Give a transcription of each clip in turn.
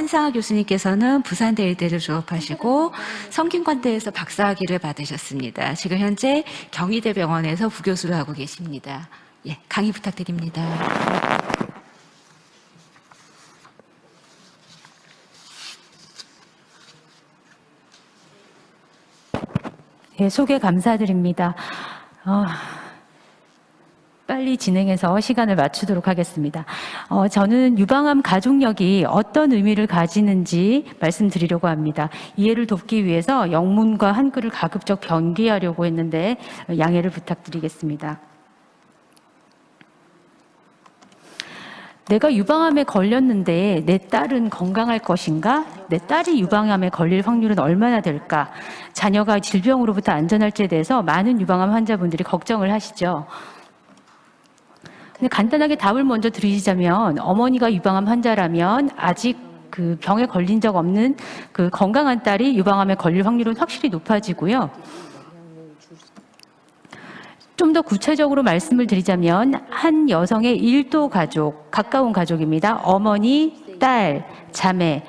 한상아 교수님께서는 부산대의대를 졸업하시고 성균관대에서 박사학위를 받으셨습니다. 지금 현재 경희대병원에서 부교수를 하고 계십니다. 예, 강의 부탁드립니다. 예, 소개 감사드립니다. 빨리 진행해서 시간을 맞추도록 하겠습니다. 저는 유방암 가족력이 어떤 의미를 가지는지 말씀드리려고 합니다. 이해를 돕기 위해서 영문과 한글을 가급적 변기하려고 했는데 양해를 부탁드리겠습니다. 내가 유방암에 걸렸는데 내 딸은 건강할 것인가? 내 딸이 유방암에 걸릴 확률은 얼마나 될까? 자녀가 질병으로부터 안전할지에 대해서 많은 유방암 환자분들이 걱정을 하시죠. 근데 간단하게 답을 먼저 드리자면, 어머니가 유방암 환자라면 아직 그 병에 걸린 적 없는 그 건강한 딸이 유방암에 걸릴 확률은 확실히 높아지고요. 좀 더 구체적으로 말씀을 드리자면, 한 여성의 1도 가족, 가까운 가족입니다. 어머니, 딸, 자매,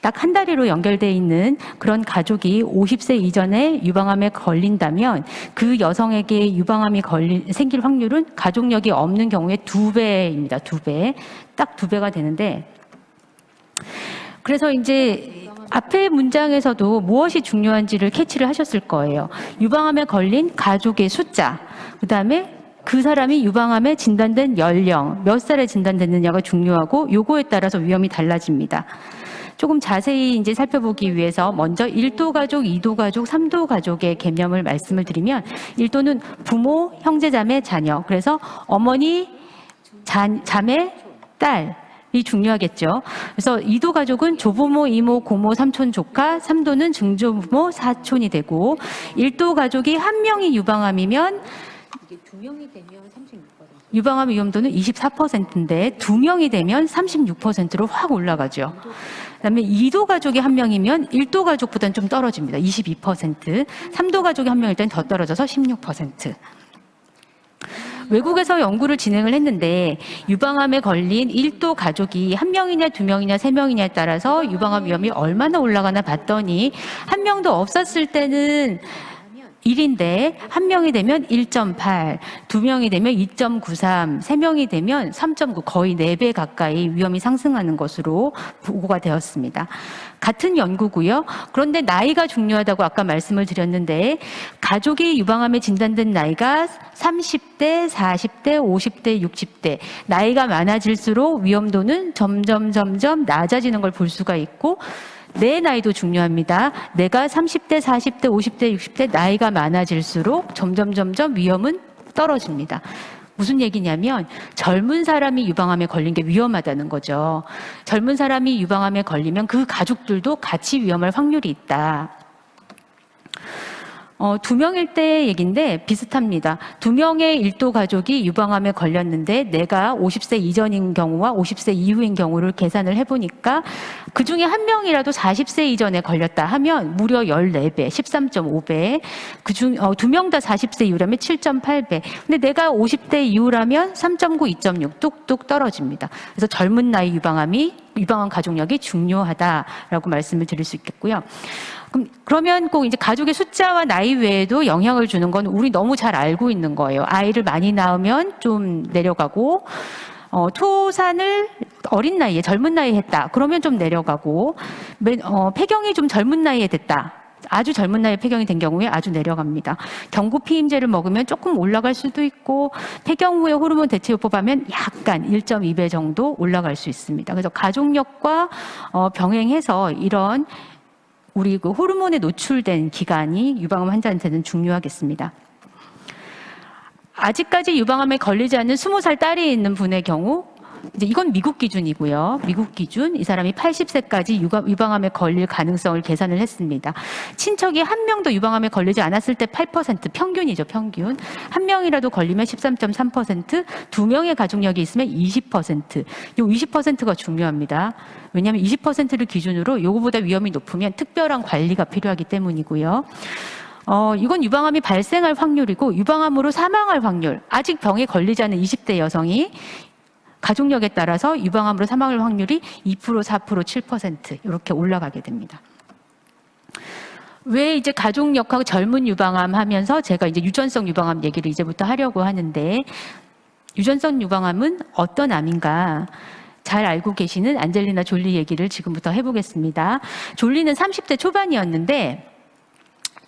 딱 한 다리로 연결되어 있는 그런 가족이 50세 이전에 유방암에 걸린다면 그 여성에게 유방암이 생길 확률은 가족력이 없는 경우에 2배입니다. 2배. 딱 2배가 되는데, 그래서 이제 앞의 문장에서도 무엇이 중요한지를 캐치를 하셨을 거예요. 유방암에 걸린 가족의 숫자, 그 다음에 그 사람이 유방암에 진단된 연령, 몇 살에 진단됐느냐가 중요하고, 요거에 따라서 위험이 달라집니다. 조금 자세히 이제 살펴보기 위해서 먼저 1도 가족, 2도 가족, 3도 가족의 개념을 말씀을 드리면, 1도는 부모, 형제, 자매, 자녀. 그래서 어머니, 자매, 딸이 중요하겠죠. 그래서 2도 가족은 조부모, 이모, 고모, 삼촌, 조카, 3도는 증조부모, 사촌이 되고, 1도 가족이 한 명이 유방암이면 이게 2명이 되면 36%. 유방암 위험도는 24%인데 2명이 되면 36%로 확 올라가죠. 그다음에 2도 가족이 한 명이면 1도 가족보다는 좀 떨어집니다. 22%. 3도 가족이 한 명일 때는 더 떨어져서 16%. 외국에서 연구를 진행을 했는데, 유방암에 걸린 1도 가족이 한 명이냐 2명이냐 3명이냐에 따라서 유방암 위험이 얼마나 올라가나 봤더니, 한 명도 없었을 때는 1인데 한 명이 되면 1.8, 2명이 되면 2.93, 3명이 되면 3.9, 거의 4배 가까이 위험이 상승하는 것으로 보고가 되었습니다. 같은 연구고요. 그런데 나이가 중요하다고 아까 말씀을 드렸는데, 가족이 유방암에 진단된 나이가 30대, 40대, 50대, 60대, 나이가 많아질수록 위험도는 점점 낮아지는 걸 볼 수가 있고, 내 나이도 중요합니다. 내가 30대, 40대, 50대, 60대 나이가 많아질수록 점점 위험은 떨어집니다. 무슨 얘기냐면, 젊은 사람이 유방암에 걸린 게 위험하다는 거죠. 젊은 사람이 유방암에 걸리면 그 가족들도 같이 위험할 확률이 있다. 2명일 때 얘기인데 비슷합니다. 2명의 1도 가족이 유방암에 걸렸는데 내가 50세 이전인 경우와 50세 이후인 경우를 계산을 해보니까, 그 중에 한 명이라도 40세 이전에 걸렸다 하면 무려 14배, 13.5배. 그중 2명 다 40세 이후라면 7.8배. 근데 내가 50대 이후라면 3.9, 2.6 뚝뚝 떨어집니다. 그래서 젊은 나이 유방암 가족력이 중요하다라고 말씀을 드릴 수 있겠고요. 그러면 꼭 이제 가족의 숫자와 나이 외에도 영향을 주는 건 우리 너무 잘 알고 있는 거예요. 아이를 많이 낳으면 좀 내려가고, 토산을 어린 나이에, 젊은 나이에 했다. 그러면 좀 내려가고, 폐경이 좀 젊은 나이에 됐다. 아주 젊은 나이에 폐경이 된 경우에 아주 내려갑니다. 경구 피임제를 먹으면 조금 올라갈 수도 있고, 폐경 후에 호르몬 대체요법 하면 약간 1.2배 정도 올라갈 수 있습니다. 그래서 가족력과 병행해서 이런 우리 그 호르몬에 노출된 기간이 유방암 환자한테는 중요하겠습니다. 아직까지 유방암에 걸리지 않는 20살 딸이 있는 분의 경우, 이제 이건 미국 기준이고요. 미국 기준, 이 사람이 80세까지 유방암에 걸릴 가능성을 계산을 했습니다. 친척이 한 명도 유방암에 걸리지 않았을 때 8%, 평균이죠, 평균. 한 명이라도 걸리면 13.3%, 2명의 가족력이 있으면 20%. 이 20%가 중요합니다. 왜냐하면 20%를 기준으로 요거보다 위험이 높으면 특별한 관리가 필요하기 때문이고요. 이건 유방암이 발생할 확률이고, 유방암으로 사망할 확률, 아직 병에 걸리지 않은 20대 여성이 가족력에 따라서 유방암으로 사망할 확률이 2%, 4%, 7% 이렇게 올라가게 됩니다. 왜 이제 가족력하고 젊은 유방암 하면서 제가 이제 유전성 유방암 얘기를 이제부터 하려고 하는데, 유전성 유방암은 어떤 암인가 잘 알고 계시는 안젤리나 졸리 얘기를 지금부터 해보겠습니다. 졸리는 30대 초반이었는데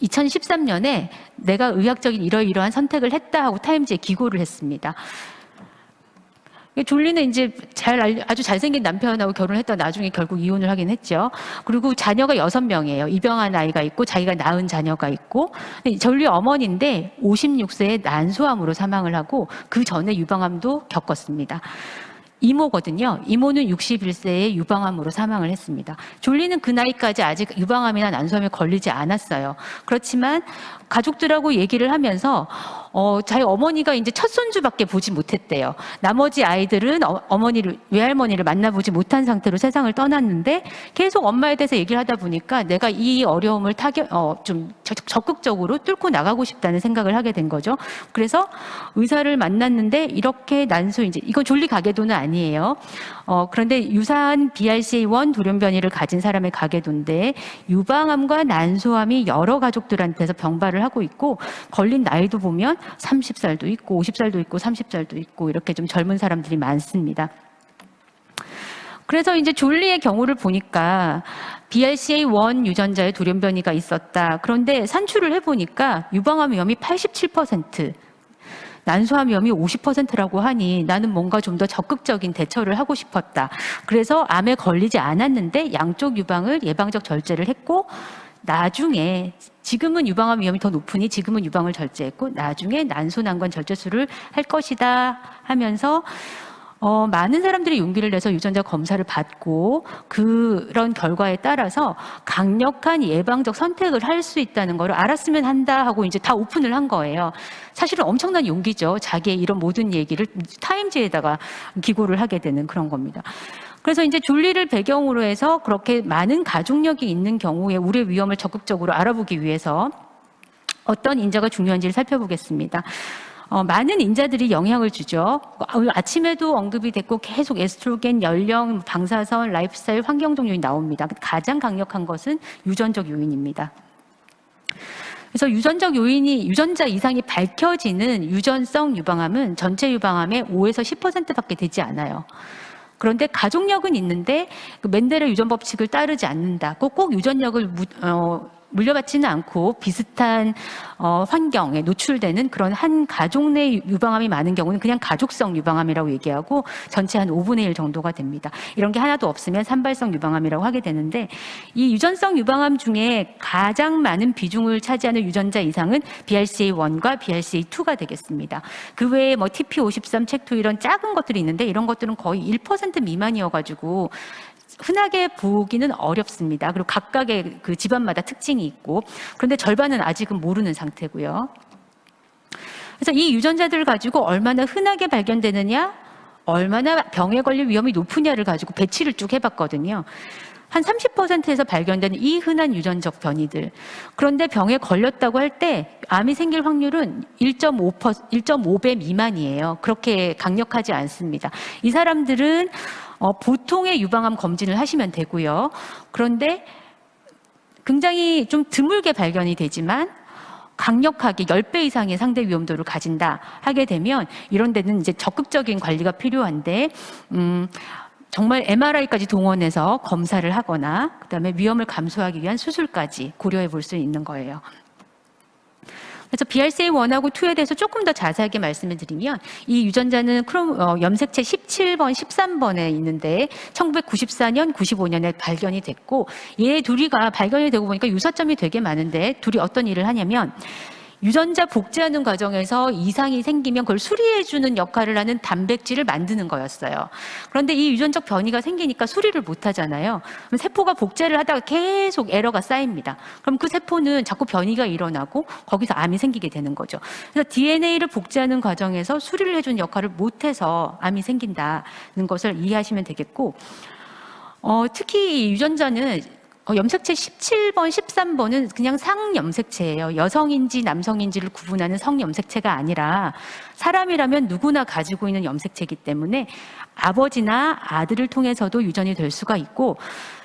2013년에 내가 의학적인 이러이러한 선택을 했다 하고 타임즈에 기고를 했습니다. 졸리는 이제 아주 잘생긴 남편하고 결혼했다 나중에 결국 이혼을 하긴 했죠. 그리고 자녀가 6명이에요. 입양한 아이가 있고 자기가 낳은 자녀가 있고. 졸리 어머니인데 56세에 난소암으로 사망을 하고 그 전에 유방암도 겪었습니다. 이모거든요. 이모는 61세에 유방암으로 사망을 했습니다. 졸리는 그 나이까지 아직 유방암이나 난소암에 걸리지 않았어요. 그렇지만 가족들하고 얘기를 하면서 자기 어머니가 이제 첫 손주밖에 보지 못했대요. 나머지 아이들은 외할머니를 만나보지 못한 상태로 세상을 떠났는데 계속 엄마에 대해서 얘기를 하다 보니까 내가 이 어려움을 좀 적극적으로 뚫고 나가고 싶다는 생각을 하게 된 거죠. 그래서 의사를 만났는데 이렇게 이건 졸리 가계도는 아니에요. 그런데 유사한 BRCA1 돌연변이를 가진 사람의 가계도인데 유방암과 난소암이 여러 가족들한테서 병발을 하고 있고 걸린 나이도 보면 30살도 있고 50살도 있고 30살도 있고 이렇게 좀 젊은 사람들이 많습니다. 그래서 이제 졸리의 경우를 보니까 BRCA1 유전자의 돌연변이가 있었다. 그런데 산출을 해보니까 유방암 위험이 87%, 난소암 위험이 50%라고 하니 나는 뭔가 좀 더 적극적인 대처를 하고 싶었다. 그래서 암에 걸리지 않았는데 양쪽 유방을 예방적 절제를 했고 나중에 지금은 유방암 위험이 더 높으니 지금은 유방을 절제했고 나중에 난소난관 절제술을 할 것이다 하면서 많은 사람들이 용기를 내서 유전자 검사를 받고 그런 결과에 따라서 강력한 예방적 선택을 할 수 있다는 걸 알았으면 한다 하고 이제 다 오픈을 한 거예요. 사실은 엄청난 용기죠. 자기의 이런 모든 얘기를 타임즈에다가 기고를 하게 되는 그런 겁니다. 그래서 이제 졸리를 배경으로 해서 그렇게 많은 가족력이 있는 경우에 우리의 위험을 적극적으로 알아보기 위해서 어떤 인자가 중요한지를 살펴보겠습니다. 많은 인자들이 영향을 주죠. 아침에도 언급이 됐고 계속 에스트로겐, 연령, 방사선, 라이프스타일, 환경적 요인이 나옵니다. 가장 강력한 것은 유전적 요인입니다. 그래서 유전자 이상이 밝혀지는 유전성 유방암은 전체 유방암의 5에서 10%밖에 되지 않아요. 그런데 가족력은 있는데 멘델의 유전 법칙을 따르지 않는다. 꼭 유전력을 물려받지는 않고 비슷한 환경에 노출되는 그런 한 가족 내 유방암이 많은 경우는 그냥 가족성 유방암이라고 얘기하고 전체 한 5분의 1 정도가 됩니다. 이런 게 하나도 없으면 산발성 유방암이라고 하게 되는데 이 유전성 유방암 중에 가장 많은 비중을 차지하는 유전자 이상은 BRCA1과 BRCA2가 되겠습니다. 그 외에 TP53, 책2 이런 작은 것들이 있는데 이런 것들은 거의 1% 미만이어가지고 흔하게 보기는 어렵습니다. 그리고 각각의 그 집안마다 특징이 있고 그런데 절반은 아직은 모르는 상태고요. 그래서 이 유전자들을 가지고 얼마나 흔하게 발견되느냐, 얼마나 병에 걸릴 위험이 높으냐를 가지고 배치를 쭉 해봤거든요. 한 30%에서 발견되는 이 흔한 유전적 변이들. 그런데 병에 걸렸다고 할 때 암이 생길 확률은 1.5배 미만이에요. 그렇게 강력하지 않습니다. 이 사람들은 보통의 유방암 검진을 하시면 되고요. 그런데 굉장히 좀 드물게 발견이 되지만 강력하게 10배 이상의 상대 위험도를 가진다 하게 되면 이런 데는 이제 적극적인 관리가 필요한데 정말 MRI까지 동원해서 검사를 하거나 그다음에 위험을 감소하기 위한 수술까지 고려해 볼 수 있는 거예요. 그래서 BRCA1하고 2에 대해서 조금 더 자세하게 말씀을 드리면 이 유전자는 염색체 17번, 13번에 있는데 1994년, 95년에 발견이 됐고 얘 둘이가 발견이 되고 보니까 유사점이 되게 많은데 둘이 어떤 일을 하냐면 유전자 복제하는 과정에서 이상이 생기면 그걸 수리해주는 역할을 하는 단백질을 만드는 거였어요. 그런데 이 유전적 변이가 생기니까 수리를 못 하잖아요. 그럼 세포가 복제를 하다가 계속 에러가 쌓입니다. 그럼 그 세포는 자꾸 변이가 일어나고 거기서 암이 생기게 되는 거죠. 그래서 DNA를 복제하는 과정에서 수리를 해주는 역할을 못해서 암이 생긴다는 것을 이해하시면 되겠고 특히 이 유전자는 염색체 17번, 13번은 그냥 상염색체예요. 여성인지 남성인지를 구분하는 성염색체가 아니라 사람이라면 누구나 가지고 있는 염색체이기 때문에 아버지나 아들을 통해서도 유전이 될 수가 있고,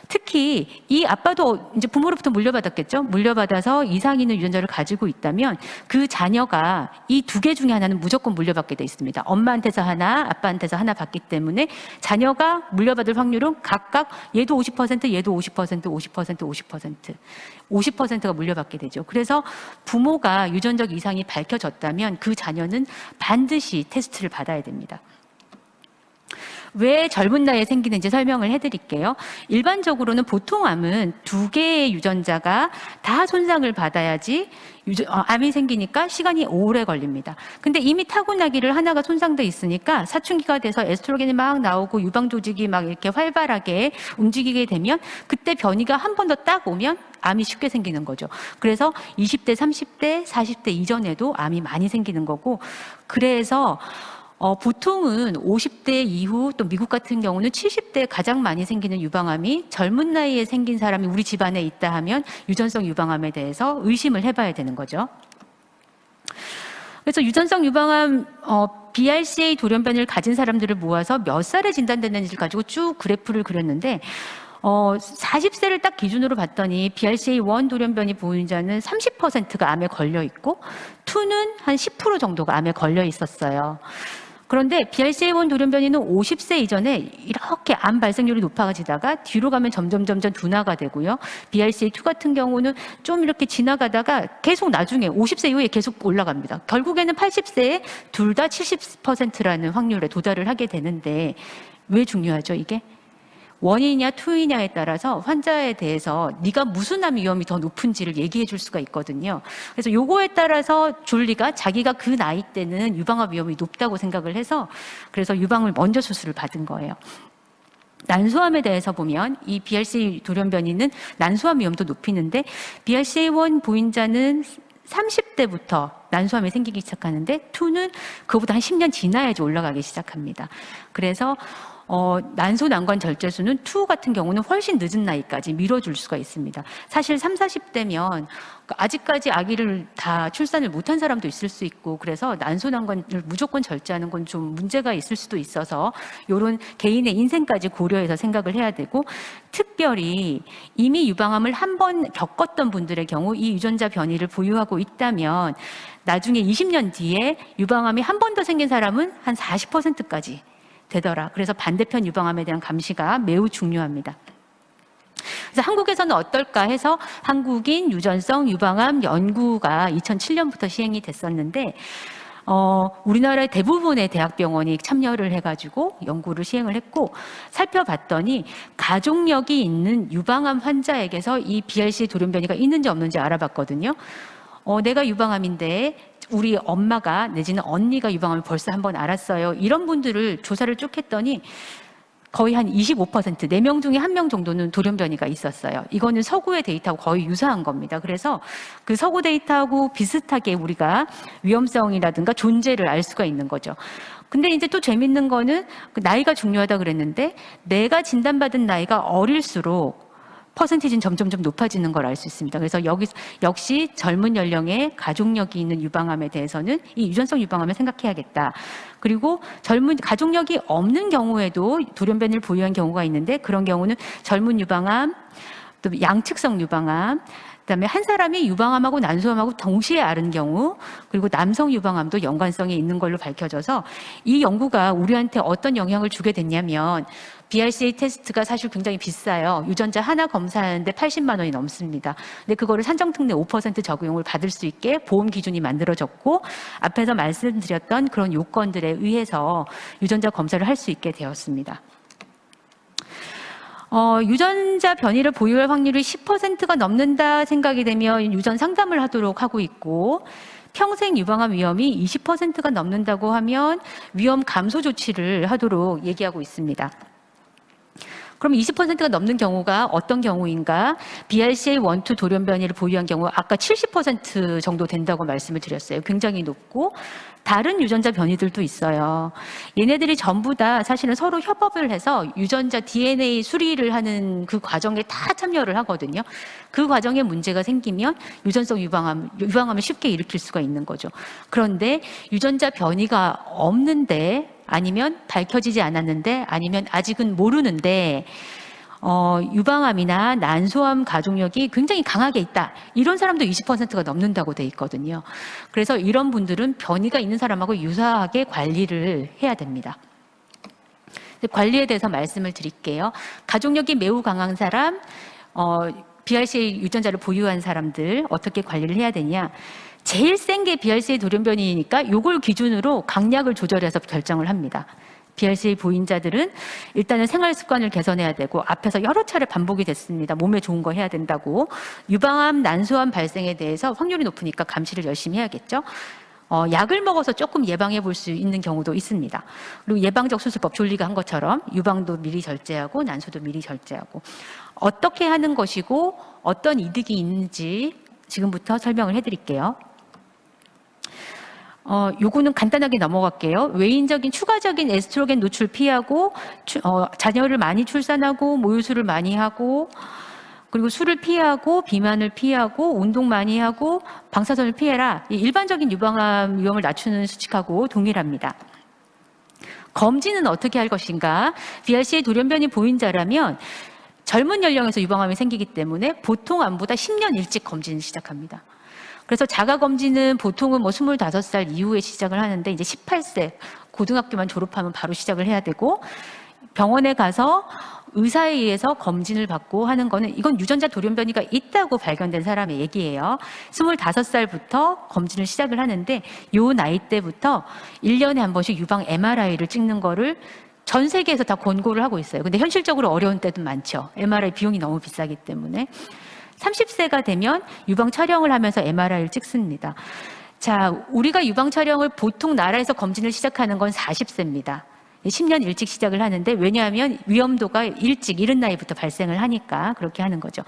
특히 이 아빠도 이제 부모로부터 물려받았겠죠. 물려받아서 이상 있는 유전자를 가지고 있다면 그 자녀가 이 두 개 중에 하나는 무조건 물려받게 돼 있습니다. 엄마한테서 하나, 아빠한테서 하나 받기 때문에 자녀가 물려받을 확률은 각각 얘도 50%, 얘도 50%, 50%, 50%가 물려받게 되죠. 그래서 부모가 유전적 이상이 밝혀졌다면 그 자녀는 반드시 테스트를 받아야 됩니다. 왜 젊은 나이에 생기는지 설명을 해드릴게요. 일반적으로는 보통 암은 두 개의 유전자가 다 손상을 받아야지 암이 생기니까 시간이 오래 걸립니다. 근데 이미 타고나기를 하나가 손상돼 있으니까 사춘기가 돼서 에스트로겐이 막 나오고 유방 조직이 막 이렇게 활발하게 움직이게 되면 그때 변이가 한 번 더 딱 오면 암이 쉽게 생기는 거죠. 그래서 20대, 30대, 40대 이전에도 암이 많이 생기는 거고, 그래서 보통은 50대 이후, 또 미국 같은 경우는 70대에 가장 많이 생기는 유방암이 젊은 나이에 생긴 사람이 우리 집안에 있다 하면 유전성 유방암에 대해서 의심을 해봐야 되는 거죠. 그래서 유전성 유방암 BRCA 돌연변이를 가진 사람들을 모아서 몇 살에 진단됐는지를 가지고 쭉 그래프를 그렸는데 40세를 딱 기준으로 봤더니 BRCA1 돌연변이 보유자는 30%가 암에 걸려 있고 2는 한 10% 정도가 암에 걸려 있었어요. 그런데 BRCA1 돌연변이는 50세 이전에 이렇게 암 발생률이 높아지다가 뒤로 가면 점점 둔화가 되고요. BRCA2 같은 경우는 좀 이렇게 지나가다가 계속 나중에 50세 이후에 계속 올라갑니다. 결국에는 80세에 둘 다 70%라는 확률에 도달을 하게 되는데, 왜 중요하죠, 이게? 원이냐 투이냐에 따라서 환자에 대해서 네가 무슨 암 위험이 더 높은지를 얘기해 줄 수가 있거든요. 그래서 요거에 따라서 졸리가 자기가 그 나이 때는 유방암 위험이 높다고 생각을 해서 그래서 유방을 먼저 수술을 받은 거예요. 난소암에 대해서 보면 이 BRCA 돌연변이는 난소암 위험도 높이는데 BRCA1 보인자는 30대부터 난소암이 생기기 시작하는데 2는 그거보다 한 10년 지나야지 올라가기 시작합니다. 그래서 난소 난관 절제수는 2 같은 경우는 훨씬 늦은 나이까지 미뤄줄 수가 있습니다. 사실 30, 40대면 아직까지 아기를 다 출산을 못한 사람도 있을 수 있고, 그래서 난소 난관을 무조건 절제하는 건 좀 문제가 있을 수도 있어서 이런 개인의 인생까지 고려해서 생각을 해야 되고, 특별히 이미 유방암을 한 번 겪었던 분들의 경우 이 유전자 변이를 보유하고 있다면 나중에 20년 뒤에 유방암이 한 번 더 생긴 사람은 한 40%까지 되더라. 그래서 반대편 유방암에 대한 감시가 매우 중요합니다. 그래서 한국에서는 어떨까 해서 한국인 유전성 유방암 연구가 2007년부터 시행이 됐었는데 우리나라의 대부분의 대학병원이 참여를 해가지고 연구를 시행을 했고, 살펴봤더니 가족력이 있는 유방암 환자에게서 이 BRCA 돌연변이가 있는지 없는지 알아봤거든요. 내가 유방암인데 우리 엄마가 내지는 언니가 유방암을 벌써 한번 알았어요. 이런 분들을 조사를 쭉 했더니 거의 한 25%, 4명 중에 1명 정도는 돌연변이가 있었어요. 이거는 서구의 데이터하고 거의 유사한 겁니다. 그래서 그 서구 데이터하고 비슷하게 우리가 위험성이라든가 존재를 알 수가 있는 거죠. 근데 이제 또 재밌는 거는 나이가 중요하다 그랬는데 내가 진단받은 나이가 어릴수록 퍼센티지는 점점 높아지는 걸 알 수 있습니다. 그래서 여기 역시 젊은 연령에 가족력이 있는 유방암에 대해서는 이 유전성 유방암을 생각해야겠다. 그리고 젊은 가족력이 없는 경우에도 돌연변이를 보유한 경우가 있는데, 그런 경우는 젊은 유방암, 또 양측성 유방암, 그다음에 한 사람이 유방암하고 난소암하고 동시에 앓은 경우, 그리고 남성 유방암도 연관성이 있는 걸로 밝혀져서 이 연구가 우리한테 어떤 영향을 주게 됐냐면, BRCA 테스트가 사실 굉장히 비싸요. 유전자 하나 검사하는데 80만 원이 넘습니다. 근데 그거를 산정특례 5% 적용을 받을 수 있게 보험 기준이 만들어졌고, 앞에서 말씀드렸던 그런 요건들에 의해서 유전자 검사를 할 수 있게 되었습니다. 유전자 변이를 보유할 확률이 10%가 넘는다 생각이 되면 유전 상담을 하도록 하고 있고, 평생 유방암 위험이 20%가 넘는다고 하면 위험 감소 조치를 하도록 얘기하고 있습니다. 그럼 20%가 넘는 경우가 어떤 경우인가? BRCA1, 2 돌연변이를 보유한 경우 아까 70% 정도 된다고 말씀을 드렸어요. 굉장히 높고 다른 유전자 변이들도 있어요. 얘네들이 전부 다 사실은 서로 협업을 해서 유전자 DNA 수리를 하는 그 과정에 다 참여를 하거든요. 그 과정에 문제가 생기면 유전성 유방암을 쉽게 일으킬 수가 있는 거죠. 그런데 유전자 변이가 없는데 아니면 밝혀지지 않았는데 아니면 아직은 모르는데 유방암이나 난소암 가족력이 굉장히 강하게 있다. 이런 사람도 20%가 넘는다고 돼 있거든요. 그래서 이런 분들은 변이가 있는 사람하고 유사하게 관리를 해야 됩니다. 관리에 대해서 말씀을 드릴게요. 가족력이 매우 강한 사람, BRCA 유전자를 보유한 사람들 어떻게 관리를 해야 되냐? 제일 센 게 BRCA 돌연변이니까 요걸 기준으로 강약을 조절해서 결정을 합니다. BRCA 보인자들은 일단은 생활 습관을 개선해야 되고 앞에서 여러 차례 반복이 됐습니다. 몸에 좋은 거 해야 된다고. 유방암, 난소암 발생에 대해서 확률이 높으니까 감시를 열심히 해야겠죠. 약을 먹어서 조금 예방해 볼 수 있는 경우도 있습니다. 그리고 예방적 수술법 졸리가 한 것처럼 유방도 미리 절제하고 난소도 미리 절제하고 어떻게 하는 것이고 어떤 이득이 있는지 지금부터 설명을 해드릴게요. 요거는 간단하게 넘어갈게요. 외인적인 추가적인 에스트로겐 노출 피하고 자녀를 많이 출산하고 모유수를 많이 하고 그리고 술을 피하고 비만을 피하고 운동 많이 하고 방사선을 피해라. 이 일반적인 유방암 위험을 낮추는 수칙하고 동일합니다. 검진은 어떻게 할 것인가? BRCA 돌연변이 보인자라면 젊은 연령에서 유방암이 생기기 때문에 보통 암보다 10년 일찍 검진을 시작합니다. 그래서 자가검진은 보통은 25살 이후에 시작을 하는데 이제 18세 고등학교만 졸업하면 바로 시작을 해야 되고 병원에 가서 의사에 의해서 검진을 받고 하는 거는 이건 유전자 돌연변이가 있다고 발견된 사람의 얘기예요. 25살부터 검진을 시작을 하는데 요 나이 때부터 1년에 한 번씩 유방 MRI를 찍는 거를 전 세계에서 다 권고를 하고 있어요. 근데 현실적으로 어려운 때도 많죠. MRI 비용이 너무 비싸기 때문에. 30세가 되면 유방 촬영을 하면서 MRI를 찍습니다. 자, 우리가 유방 촬영을 보통 나라에서 검진을 시작하는 건 40세입니다. 10년 일찍 시작을 하는데 왜냐하면 위험도가 일찍 이른 나이부터 발생을 하니까 그렇게 하는 거죠.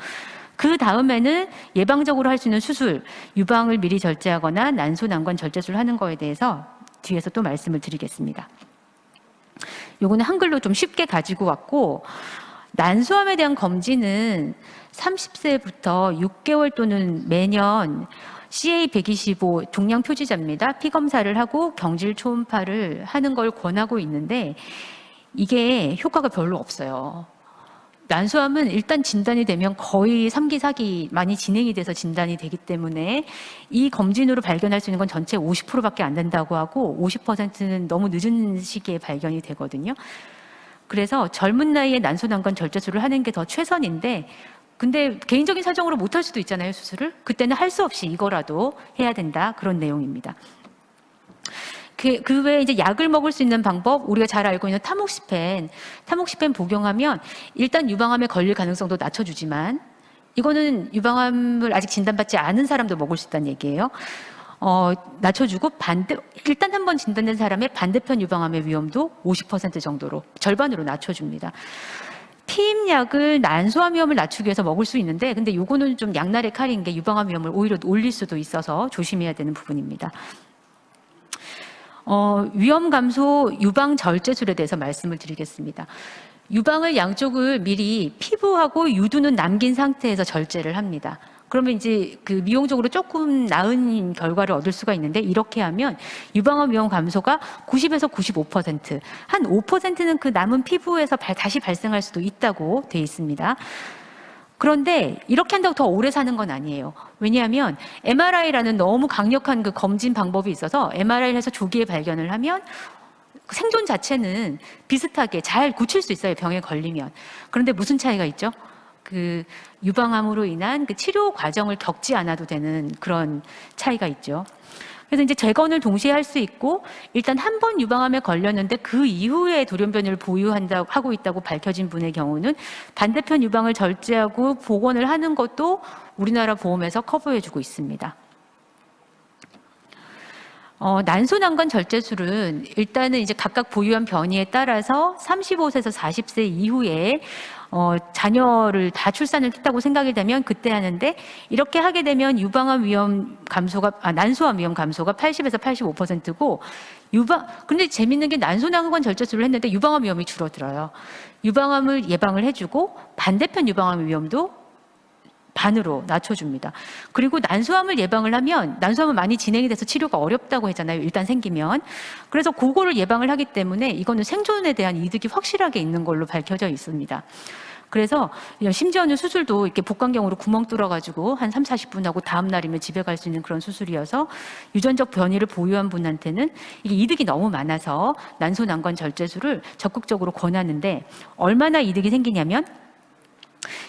그 다음에는 예방적으로 할 수 있는 수술, 유방을 미리 절제하거나 난소 난관 절제술을 하는 거에 대해서 뒤에서 또 말씀을 드리겠습니다. 요거는 한글로 좀 쉽게 가지고 왔고 난소암에 대한 검진은 30세부터 6개월 또는 매년 CA125 종양 표지자입니다. 피 검사를 하고 경질 초음파를 하는 걸 권하고 있는데 이게 효과가 별로 없어요. 난소암은 일단 진단이 되면 거의 3기, 4기 많이 진행이 돼서 진단이 되기 때문에 이 검진으로 발견할 수 있는 건 전체 50%밖에 안 된다고 하고 50%는 너무 늦은 시기에 발견이 되거든요. 그래서 젊은 나이에 난소난관 절제술을 하는 게 더 최선인데 근데 개인적인 사정으로 못할 수도 있잖아요, 수술을. 그때는 할 수 없이 이거라도 해야 된다. 그런 내용입니다. 그 외에 이제 약을 먹을 수 있는 방법, 우리가 잘 알고 있는 타목시펜 복용하면 일단 유방암에 걸릴 가능성도 낮춰주지만 이거는 유방암을 아직 진단받지 않은 사람도 먹을 수 있다는 얘기예요. 낮춰주고 일단 한번 진단된 사람의 반대편 유방암의 위험도 50% 정도로 절반으로 낮춰줍니다. 피임약을 난소암 위험을 낮추기 위해서 먹을 수 있는데 근데 요거는 좀 양날의 칼인 게 유방암 위험을 오히려 올릴 수도 있어서 조심해야 되는 부분입니다. 위험 감소 유방 절제술에 대해서 말씀을 드리겠습니다. 유방을 양쪽을 미리 피부하고 유두는 남긴 상태에서 절제를 합니다. 그러면 이제 그 미용적으로 조금 나은 결과를 얻을 수가 있는데 이렇게 하면 유방암 위험 감소가 90에서 95%, 한 5%는 그 남은 피부에서 다시 발생할 수도 있다고 돼 있습니다. 그런데 이렇게 한다고 더 오래 사는 건 아니에요. 왜냐하면 MRI라는 너무 강력한 그 검진 방법이 있어서 MRI를 해서 조기에 발견을 하면 생존 자체는 비슷하게 잘 고칠 수 있어요. 병에 걸리면. 그런데 무슨 차이가 있죠? 그 유방암으로 인한 그 치료 과정을 겪지 않아도 되는 그런 차이가 있죠. 그래서 이제 재건을 동시에 할 수 있고 일단 한 번 유방암에 걸렸는데 그 이후에 돌연변이를 하고 있다고 밝혀진 분의 경우는 반대편 유방을 절제하고 복원을 하는 것도 우리나라 보험에서 커버해주고 있습니다. 난소난관 절제술은 일단은 이제 각각 보유한 변이에 따라서 35세에서 40세 이후에 자녀를 다 출산을 했다고 생각이 되면 그때 하는데, 이렇게 하게 되면 유방암 위험 감소가, 난소암 위험 감소가 80에서 85%고, 근데 재밌는 게 난소난관 절제술을 했는데 유방암 위험이 줄어들어요. 유방암을 예방을 해주고 반대편 유방암 위험도 반으로 낮춰줍니다. 그리고 난소암을 예방을 하면, 난소암은 많이 진행이 돼서 치료가 어렵다고 했잖아요. 일단 생기면. 그래서 그거를 예방을 하기 때문에 이거는 생존에 대한 이득이 확실하게 있는 걸로 밝혀져 있습니다. 그래서 심지어는 수술도 이렇게 복강경으로 구멍 뚫어가지고 한 3, 40분 하고 다음 날이면 집에 갈 수 있는 그런 수술이어서 유전적 변이를 보유한 분한테는 이게 이득이 너무 많아서 난소난관 절제술을 적극적으로 권하는데, 얼마나 이득이 생기냐면,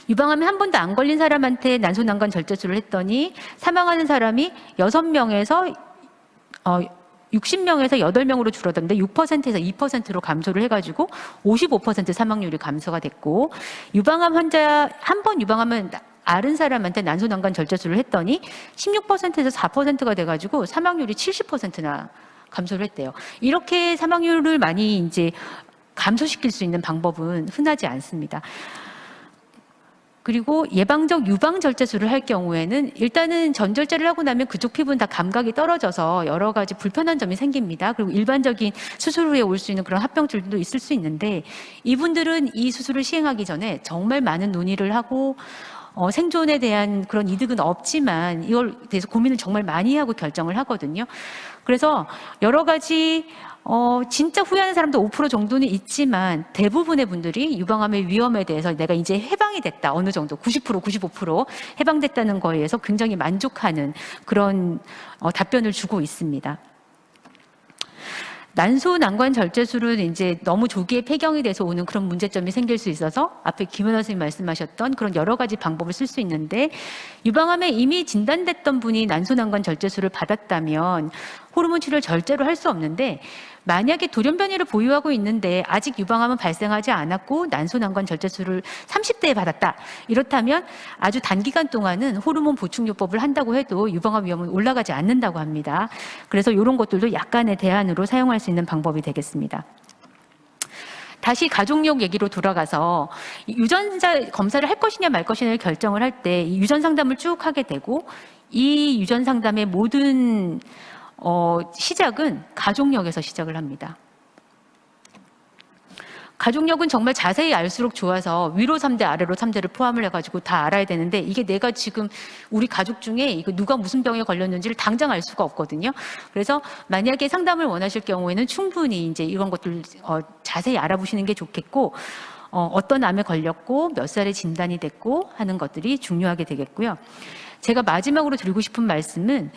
유방암에 한 번도 안 걸린 사람한테 난소난관 절제술을 했더니 사망하는 사람이 6명에서 60명에서 8명으로 줄어들었는데 6%에서 2%로 감소를 해가지고 55% 사망률이 감소가 됐고, 유방암 환자 한 번 유방암은 앓은 사람한테 난소난관 절제술을 했더니 16%에서 4%가 돼가지고 사망률이 70%나 감소를 했대요. 이렇게 사망률을 많이 이제 감소시킬 수 있는 방법은 흔하지 않습니다. 그리고 예방적 유방 절제술을 할 경우에는 일단은 전절제를 하고 나면 그쪽 피부는 다 감각이 떨어져서 여러 가지 불편한 점이 생깁니다. 그리고 일반적인 수술 후에 올 수 있는 그런 합병증도 있을 수 있는데, 이분들은 이 수술을 시행하기 전에 정말 많은 논의를 하고 생존에 대한 그런 이득은 없지만 이걸 대해서 고민을 정말 많이 하고 결정을 하거든요. 그래서 여러 가지 진짜 후회하는 사람도 5% 정도는 있지만, 대부분의 분들이 유방암의 위험에 대해서 내가 이제 해방이 됐다, 어느 정도 90%, 95% 해방됐다는 거에 의해서 굉장히 만족하는 그런 답변을 주고 있습니다. 난소난관 절제술은 이제 너무 조기에 폐경이 돼서 오는 그런 문제점이 생길 수 있어서 앞에 김은하 선생님 말씀하셨던 그런 여러 가지 방법을 쓸 수 있는데, 유방암에 이미 진단됐던 분이 난소난관 절제술을 받았다면 호르몬 치료를 절제로 할 수 없는데, 만약에 돌연변이를 보유하고 있는데 아직 유방암은 발생하지 않았고 난소난관 절제술을 30대에 받았다, 이렇다면 아주 단기간 동안은 호르몬 보충요법을 한다고 해도 유방암 위험은 올라가지 않는다고 합니다. 그래서 이런 것들도 약간의 대안으로 사용할 수 있는 방법이 되겠습니다. 다시 가족력 얘기로 돌아가서 유전자 검사를 할 것이냐 말 것이냐를 결정을 할 때 유전 상담을 쭉 하게 되고, 이 유전 상담의 모든 시작은 가족력에서 시작을 합니다. 가족력은 정말 자세히 알수록 좋아서 위로 3대, 아래로 3대를 포함을 해가지고 다 알아야 되는데, 이게 내가 지금 우리 가족 중에 이거 누가 무슨 병에 걸렸는지를 당장 알 수가 없거든요. 그래서 만약에 상담을 원하실 경우에는 충분히 이제 이런 것들 자세히 알아보시는 게 좋겠고, 어떤 암에 걸렸고 몇 살에 진단이 됐고 하는 것들이 중요하게 되겠고요. 제가 마지막으로 드리고 싶은 말씀은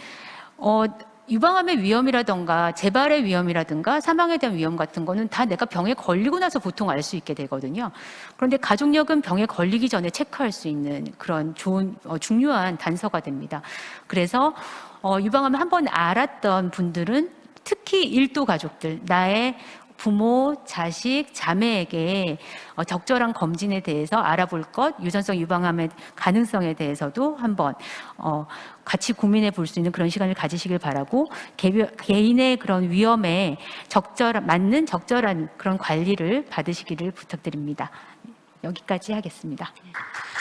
유방암의 위험이라든가 재발의 위험이라든가 사망에 대한 위험 같은 거는 다 내가 병에 걸리고 나서 보통 알 수 있게 되거든요. 그런데 가족력은 병에 걸리기 전에 체크할 수 있는 그런 좋은 중요한 단서가 됩니다. 그래서 유방암을 한번 알았던 분들은 특히 일도 가족들, 나의 부모, 자식, 자매에게 적절한 검진에 대해서 알아볼 것, 유전성 유방암의 가능성에 대해서도 한번 같이 고민해 볼 수 있는 그런 시간을 가지시길 바라고, 개인의 그런 위험에 맞는 적절한 그런 관리를 받으시기를 부탁드립니다. 여기까지 하겠습니다.